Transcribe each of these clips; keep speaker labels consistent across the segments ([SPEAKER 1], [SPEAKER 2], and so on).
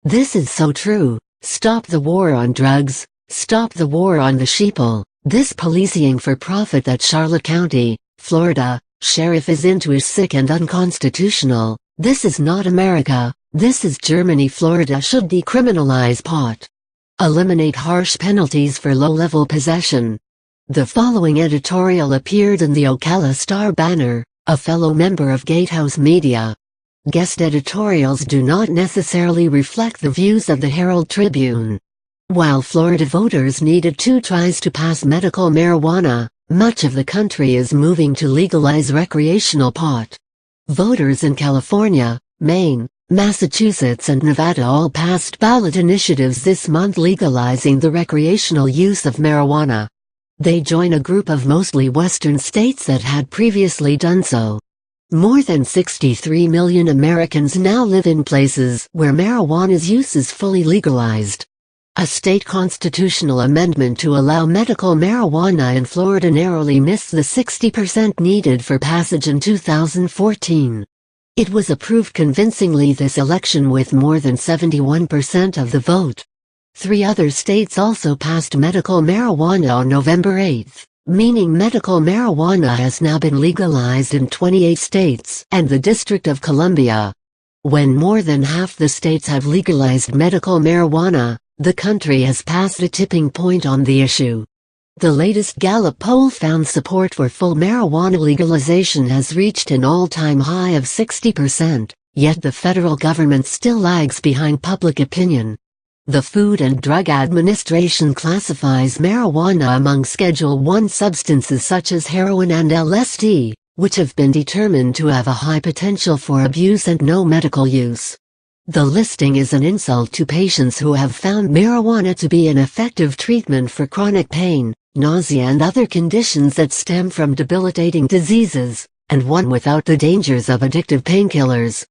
[SPEAKER 1] This is so true. Stop the war on drugs. Stop the war on the sheeple. This policing for profit that Charlotte County, Florida, sheriff is into is sick and unconstitutional. This is not America. This is Germany. Florida should decriminalize pot. Eliminate harsh penalties for low-level possession. The following editorial appeared in the Ocala Star banner, a fellow member of Gatehouse Media. Guest editorials do not necessarily reflect the views of the Herald Tribune. While Florida voters needed 2 tries to pass medical marijuana, much of the country is moving to legalize recreational pot. Voters in California, Maine, Massachusetts and Nevada all passed ballot initiatives this month legalizing the recreational use of marijuana. They join a group of mostly Western states that had previously done so. More than 63 million Americans now live in places where marijuana's use is fully legalized. A state constitutional amendment to allow medical marijuana in Florida narrowly missed the 60% needed for passage in 2014. It was approved convincingly this election with more than 71% of the vote. 3 other states also passed medical marijuana on November 8, meaning medical marijuana has now been legalized in 28 states and the District of Columbia. When more than half the states have legalized medical marijuana, the country has passed a tipping point on the issue. The latest Gallup poll found support for full marijuana legalization has reached an all-time high of 60%, yet the federal government still lags behind public opinion. The Food and Drug Administration classifies marijuana among Schedule I substances such as heroin and LSD, which have been determined to have a high potential for abuse and no medical use. The listing is an insult to patients who have found marijuana to be an effective treatment for chronic pain, nausea and other conditions that stem from debilitating diseases, and one without the dangers of addictive painkillers.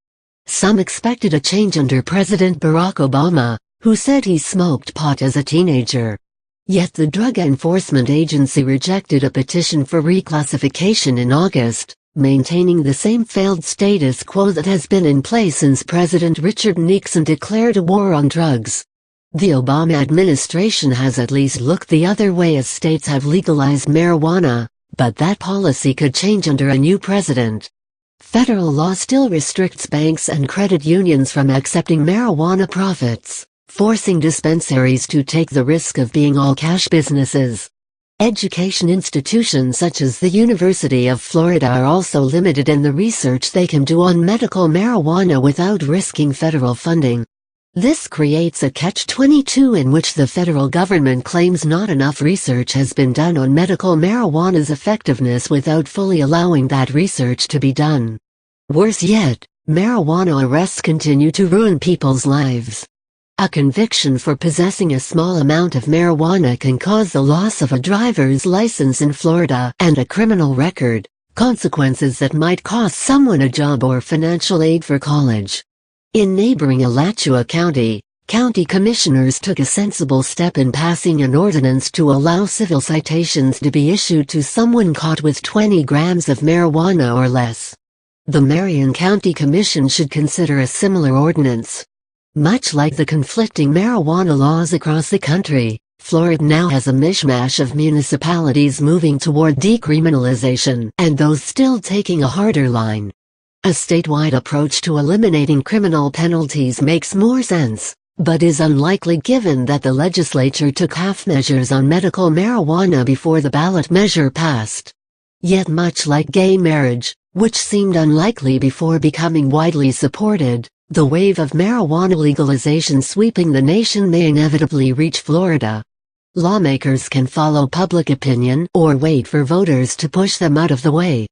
[SPEAKER 1] Some expected a change under President Barack Obama, who said he smoked pot as a teenager. Yet the Drug Enforcement Agency rejected a petition for reclassification in August, maintaining the same failed status quo that has been in place since President Richard Nixon declared a war on drugs. The Obama administration has at least looked the other way as states have legalized marijuana, but that policy could change under a new president. Federal law still restricts banks and credit unions from accepting marijuana profits, forcing dispensaries to take the risk of being all-cash businesses. Education institutions such as the University of Florida are also limited in the research they can do on medical marijuana without risking federal funding. This creates a catch-22 in which the federal government claims not enough research has been done on medical marijuana's effectiveness without fully allowing that research to be done. Worse yet, marijuana arrests continue to ruin people's lives. A conviction for possessing a small amount of marijuana can cause the loss of a driver's license in Florida and a criminal record, consequences that might cost someone a job or financial aid for college. In neighboring Alachua County, county commissioners took a sensible step in passing an ordinance to allow civil citations to be issued to someone caught with 20 grams of marijuana or less. The Marion County Commission should consider a similar ordinance. Much like the conflicting marijuana laws across the country, Florida now has a mishmash of municipalities moving toward decriminalization and those still taking a harder line. A statewide approach to eliminating criminal penalties makes more sense, but is unlikely given that the legislature took half measures on medical marijuana before the ballot measure passed. Yet much like gay marriage, which seemed unlikely before becoming widely supported, the wave of marijuana legalization sweeping the nation may inevitably reach Florida. Lawmakers can follow public opinion or wait for voters to push them out of the way.